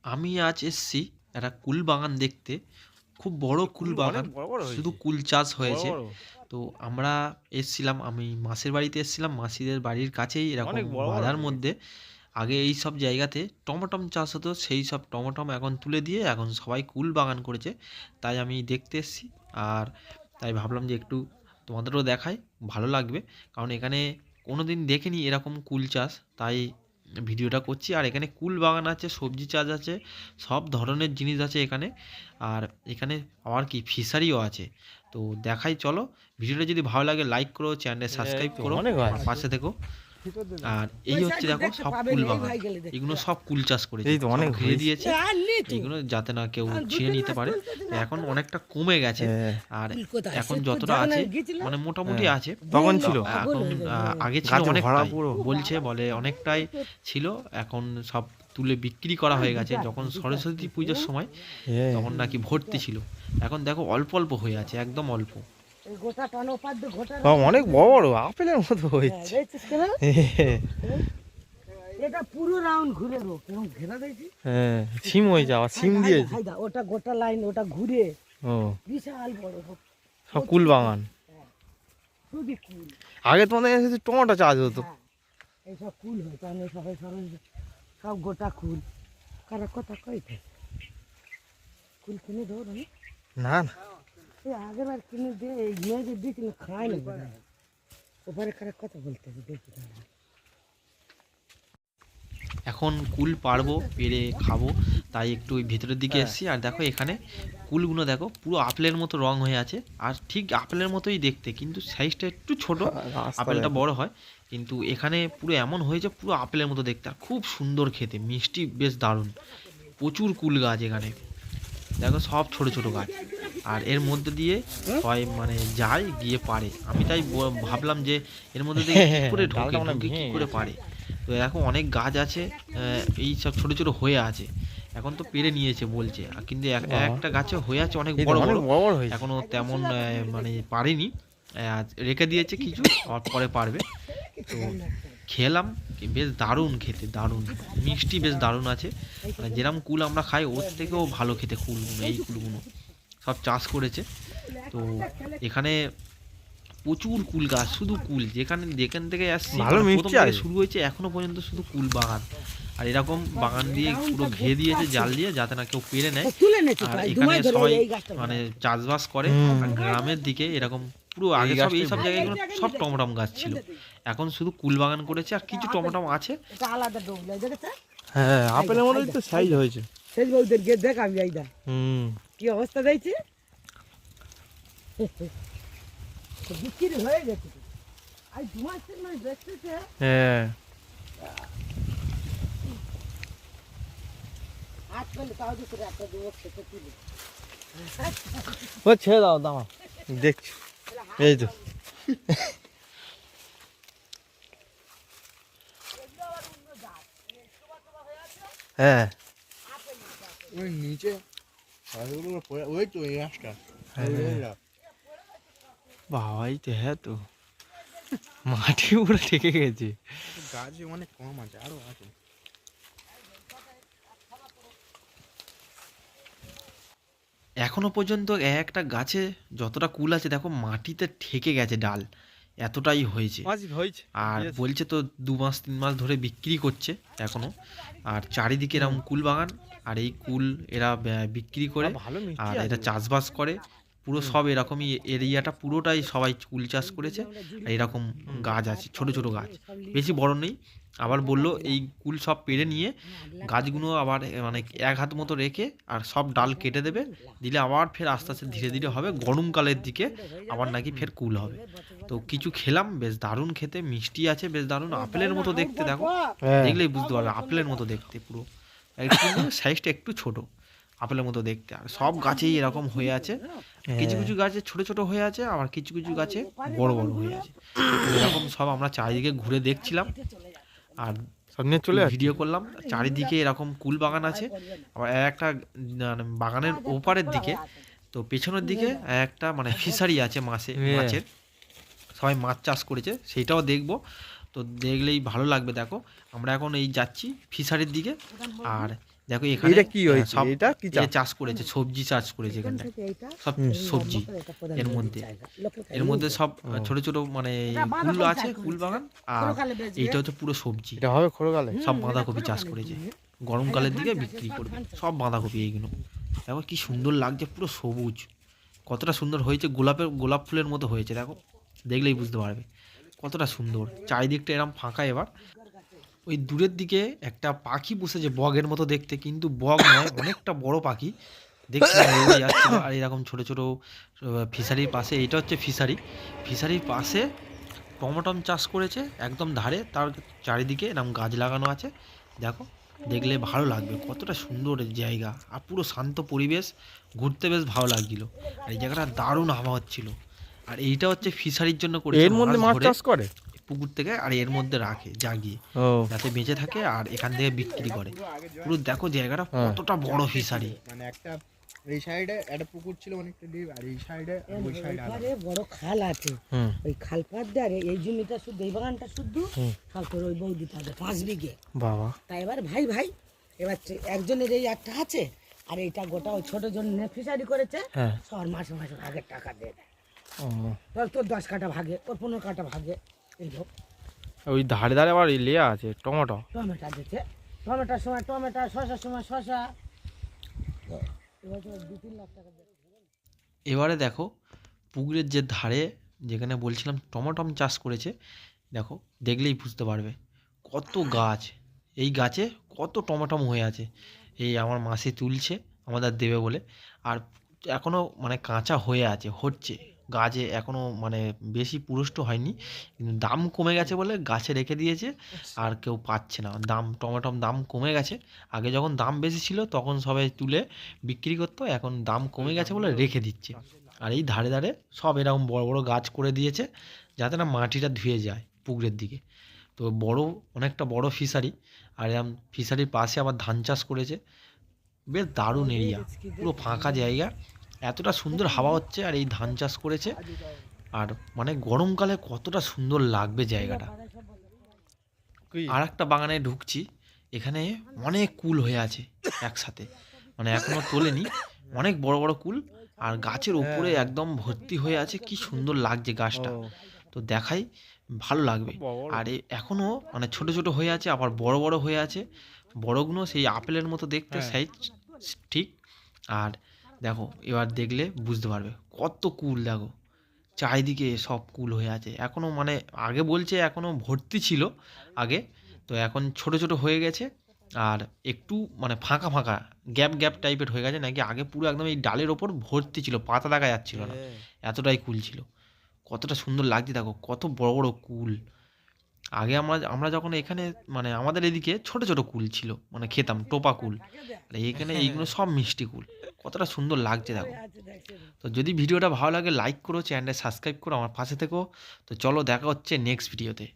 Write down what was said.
আমি আজ এসছি একটা কুল বাগান দেখতে। খুব বড় কুল বাগান, শুধু কুল চাষ হয়েছে। তো আমরা এসছিলাম, আমি মাসির বাড়িতে এসছিলাম। মাসিদের বাড়ির কাছেই এরকম বাজার মধ্যে আগে এই সব জায়গাতে টমেটম চাষ হতো, সেই সব টমেটম এখন তুলে দিয়ে এখন সবাই কুল বাগান করেছে। তাই আমি দেখতে এসেছি, আর তাই ভাবলাম যে একটু তোমাদেরও দেখাই, ভালো লাগবে। কারণ এখানে কোনো দিন দেখিনি এরকম কুল চাষ, তাই ভিডিওটা করছি। আর এখানে কুল বাগান আছে, সবজি চাষ আছে, সব ধরনের জিনিস আছে এখানে। আর এখানে আবার কি ফিশারিও আছে। তো দেখাই, চলো। ভিডিওটা যদি ভালো লাগে লাইক করো, চ্যানেলে সাবস্ক্রাইব করো, আমার পাশে থেকো। আর এই হচ্ছে দেখো সব কুল বাগান, এগুলো সব কুল চাষ করেছে, সব ঘিরে দিয়েছে এগুলো যাতে না কেউ ছিঁড়ে নিতে পারে। এখন অনেকটা কমে গেছে, আর এখন যতটা আছে মানে মোটামুটি আছে। তখন ছিল এখন আগে ছিল অনেকটাই, বলে অনেকটাই ছিল। এখন সব তুলে বিক্রি করা হয়ে গেছে। যখন সরস্বতী পুজোর সময় তখন নাকি ভর্তি ছিল। এখন দেখো অল্প অল্প হয়ে আছে, একদম অল্প। অনেক বড় বড় আপেলের মতো হয়েছে। এটা পুরো রাউন্ড ঘুরে রো কেমন ঘেরা দিয়েছি। হ্যাঁ, সিম হয়ে যাওয়া, সিম দিয়েছে। ওটা গোটা লাইন, ওটা ঘুরে ও বিশাল বড় সব কুল বাগান। খুবই কুল। আগে তোমাদের কাছে টমেটো চাষ হতো। এইসব কুল হয়েছে, আমি সবাই সব গোটা কুল। কারা কথা কইতে কুল কিনে দেবো না? না না, এই আগের বার কিনে দিয়ে এই মেয়েদের দিয়েছিল, খায় না ওপারে কারা কথা বলতে দেখি। এখন কুল পারবো, পেরে খাবো, তাই একটু ওই ভেতরের দিকে এসেছি। আর দেখো এখানে কুলগুলো দেখো পুরো আপেলের মতো রং হয়ে আছে, আর ঠিক আপেলের মতোই দেখতে, কিন্তু সাইজটা একটু ছোট। আপেলটা বড় হয়, কিন্তু এখানে পুরো এমন হয়েছে পুরো আপেলের মতো দেখতে, আর খুব সুন্দর খেতে, মিষ্টি বেশ দারুণ। প্রচুর কুল গাছ এখানে দেখো, সব ছোট ছোট গাছ। আর এর মধ্যে দিয়ে সবাই মানে যায় গিয়ে পারে। আমি তাই ভাবলাম যে এর মধ্যে দিয়ে কী করে ঢোকে, কী করে পারে। তো দেখো অনেক গাছ আছে, এই সব ছোট ছোট হয়ে আছে। এখন তো পেরে নিয়েছে বলছে, কিন্তু একটা গাছে হয়ে আছে অনেক বড় বড়, এখনো তেমন মানে পারেনি। রেখে দিয়েছে কিছু, আর পরে পারবে। তো খেলাম, বেশ দারুণ খেতে, দারুণ মিষ্টি, বেশ দারুণ আছে। মানে যেরকম কুল আমরা খাই ওর থেকেও ভালো খেতে কুলগুলো। এই কুলগুলো সব চাষ করেছে। তো এখানে প্রচুর কুল গাছ, শুধু কুল। যেখান থেকে আসছি, প্রথম থেকে শুরু হয়েছে এখনো পর্যন্ত শুধু কুল বাগান। আর এরকম বাগান দিয়ে পুরো ঘিরে দিয়েছে জাল দিয়ে, যাতে না কেউ পেরে নেয়। আর এখানে সবাই মানে চাষবাস করে। আর গ্রামের দিকে এরকম পুরো আগে সব এইসব জায়গাগুলো সব টমেটম গাছ ছিল, এখন শুধু কুল বাগান করেছে। আর কিছু টমেটম আছে। হ্যাঁ, আপেলের মতোই তো সাইজ হয়েছে। সেই বউদের গিয়ে দেখ আমি এইদা কি অবস্থা দিয়েছে। বিক্রি হয়ে গেছে, আর 2 মাস 3 মাস দেখতেছে। হ্যাঁ, হাত করলে তাও দিতে একটা যুবক খেতে তুলে ও ছেড়ে দাও দাও, দেখছি এই তো। হ্যাঁ, ওই নিচে ওই তো এই গাছটা। বাবাই তো, হ্যাঁ তো মাটি পুরো ঠেকে গেছে। গাছ অনেক কম আছে, আরো আছে। এখনো পর্যন্ত একটা গাছে যতটা কুল আছে দেখো মাটিতে ঠেকে গেছে ডাল, এতটাই হয়েছে। আর বলছে তো 2 মাস 3 মাস ধরে বিক্রি করছে এখনো। আর চারিদিকে এরকম কুল বাগান, আর এই কুল এরা বিক্রি করে, আর এরা চাষবাস করে। পুরো সব এরকমই এরিয়াটা পুরোটাই সবাই কুল চাষ করেছে। আর এরকম গাছ আছে, ছোট ছোট গাছ, বেশি বড় নেই। আবার বললো এই কুল সব পেড়ে নিয়ে গাছগুলো আবার মানে 1 হাত মতো রেখে আর সব ডাল কেটে দেবে, দিলে আবার ফের আস্তে আস্তে ধীরে ধীরে হবে। গরমকালের দিকে আবার নাকি ফের কুল হবে। তো কিছু খেলাম, বেশ দারুণ খেতে, মিষ্টি আছে, বেশ দারুণ আপেলের মতো দেখতে। দেখো দেখলেই বুঝতে পারবে আপেলের মতো দেখতে পুরো, একটু সাইজটা একটু ছোট, আপেলের মতো দেখতে। আর সব গাছেই এরকম হয়ে আছে, কিছু কিছু গাছে ছোট ছোট হয়ে আছে, আবার কিছু কিছু গাছে বড় বড় হয়ে আছে। এরকম সব আমরা চারিদিকে ঘুরে দেখছিলাম, আর ভিডিও করলাম। চারিদিকে এরকম কুল বাগান আছে। আবার একটা বাগানের ওপারের দিকে, তো পেছনের দিকে একটা মানে ফিশারি আছে মাছের, সবাই মাছ চাষ করেছে, সেইটাও দেখবো। তো দেখলেই ভালো লাগবে। দেখো আমরা এখন এই যাচ্ছি ফিশারির দিকে, আর দেখো এখানে এটা কি হয়েছে? সব এটা কি চাষ? চাষ করেছে, সবজি চাষ করেছে এখান এখানটায়, থেকে এইটা সব হুম। সবজি এটা প্রধান এর নদীর মধ্যে। জায়গা। লোকে এর মধ্যে সব ও। ছোট ছোট মানে এটা কুল বাঁধাকপি আছে, চাষ কুল করেছে। বাগান, আর সরকালে বেচবে। এইটা হচ্ছে পুরো সবজি, এটা হবে খড়কালে? সব হুম, বাঁধাকপি এটা চাষ সরকালে করেছে, দিয়ে। গরমকালের দিকে ধান বিক্রি চাষে, করবে, ধান চাষে। সব বাঁধাকপি এইগুলো। দেখো কি সুন্দর লাগছে, পুরো সবুজ, কতটা সুন্দর হয়েছে, গোলাপ ফুলের মতো হয়েছে, দেখো দেখলেই বুঝতে পারবে কতটা সুন্দর। চারিদিকটা এরকম ফাঁকা। এবার ওই দূরের দিকে একটা পাখি বসেছে বগের মতো দেখতে, কিন্তু বগ নয়, অনেকটা বড় পাখি দেখছিলাম, উড়ে যাচ্ছিল। আর এরকম ছোট ছোট ফিশারির পাশে, এটা হচ্ছে ফিশারির পাশে টমেটম চাষ করেছে একদম ধারে, তার চারিদিকে এরকম গাছ লাগানো আছে। দেখো দেখলে ভালো লাগবে, কতটা সুন্দর জায়গা, আর পুরো শান্ত পরিবেশ, ঘুরতে বেশ ভালো লাগছিল। আর এই জায়গাটা দারুণ হাওয়া হচ্ছিল। আর এইটা হচ্ছে ফিশারির জন্য করেছে, এর মধ্যে মাছ ধরে চাষ করে? পুকুর থেকে, আর এর মধ্যে রাখে জাগিয়ে, ও যাতে বেঁচে থাকে, আর এখান থেকে বিক্রি করে। পুরো দেখো জায়গাটা হ্যাঁ। কতটা বড় ফিশারি। মানে একটা এই সাইডে একটা পুকুর ছিল অনেকটা ডিপ, আর এই সাইডে ওই সাইডে আলাদা। ওইপারে বড় খাল আছে, হুম ওই খাল পার ধারে এই জমিটা শুদ্ধ, এই বাগানটা শুদ্ধ হুম। সব তোর ওই বৌদি তাদের 5 বিঘে। বাবা তাই এবার ভাই ভাই এবার একজনের এই একটা আছে, আর এইটা গোটা ওই ছোট জন ফিশারি করেছে, হ্যাঁ সর মাসে মাসে ভাগের টাকা দিয়ে দেয়। ও, ধর তোর 10 কাটা ভাগে, ওর 15 কাটা ভাগে, এইরকম ওই ধারে ধারে আবার লেয়া আছে টমেটো। টমেটো দিচ্ছে, টমেটোর সময় টমেটো, শসার সময় শসা। তো এবার তো 2-3 লাখ টাকা দেয়। এবারে দেখো পুকুরের যে ধারে যেখানে বলছিলাম টমেটম চাষ করেছে, দেখো দেখলেই বুঝতে পারবে কত গাছ, এই গাছে কত টমেটম হয়ে আছে। এই আমার মাসি তুলছে আমাদের দেবে বলে, আর এখনও মানে কাঁচা হয়ে আছে, হচ্ছে গাছে, এখনও মানে বেশি পুরষ্ট হয়নি, কিন্তু দাম কমে গেছে বলে গাছে রেখে দিয়েছে, আর কেউ পাচ্ছে না। টমেটম দাম কমে গেছে, আগে যখন দাম বেশি ছিল তখন সবাই তুলে বিক্রি করতো, এখন দাম কমে গেছে বলে রেখে দিচ্ছে। আর এই ধারে ধারে সব এরকম বড় বড় গাছ করে দিয়েছে, যাতে না মাটিটা ধুয়ে যায় পুকুরের দিকে। তো বড়, অনেকটা বড় ফিশারি, আর এরকম ফিশারির পাশে আবার ধান চাষ করেছে, বেশ দারুণ এরিয়া, পুরো ফাঁকা জায়গা, এতটা সুন্দর হাওয়া হচ্ছে, আর এই ধান চাষ করেছে। আর মানে গরমকালে কতটা সুন্দর লাগবে জায়গাটা। কি? আর একটা বাগানে ঢুকছি, এখানে অনেক কুল হয়ে আছে একসাথে, মানে এখনো তোলেনি, অনেক বড় বড় কুল, আর গাছের উপরে একদম ভর্তি হয়ে আছে, কি সুন্দর লাগছে গাছটা। ও, তো দেখাই ভালো লাগবে। বড়। আর এখনো মানে ছোট ছোট হয়ে আছে, আবার বড় বড় হয়ে আছে, বড়গুলো সেই আপেলের মতো দেখতে হ্যাঁ। সাইজ ঠিক। আর দেখো এবার দেখলে বুঝতে পারবে কত কুল, দেখো চারিদিকে সব কুল হয়ে আছে এখনো, মানে আগে বলছে এখনো ভর্তি ছিল আগে, তো এখন ছোট ছোট হয়ে গেছে, আর একটু মানে ফাঁকা ফাঁকা গ্যাপ গ্যাপ টাইপের হয়ে গেছে, নাকি আগে পুরো একদম এই ডালের ওপর ভর্তি ছিল, পাতা দেখা যাচ্ছিল না, এতটাই কুল ছিল। কতটা সুন্দর লাগছে দেখো, কত বড় বড় কুল। আগে আমরা যখন এখানে মানে আমাদের এদিকে ছোট ছোট কুল ছিল, মানে খেতাম টোপা কুল, আর এখানে এইগুলো সব মিষ্টি কুল, কতটা সুন্দর লাগছে দেখো। তো যদি ভিডিওটা ভালো লাগে লাইক করো, চ্যানেলটা সাবস্ক্রাইব করো, আমার পাশে থেকো। তো চলো দেখা হচ্ছে নেক্সট ভিডিওতে।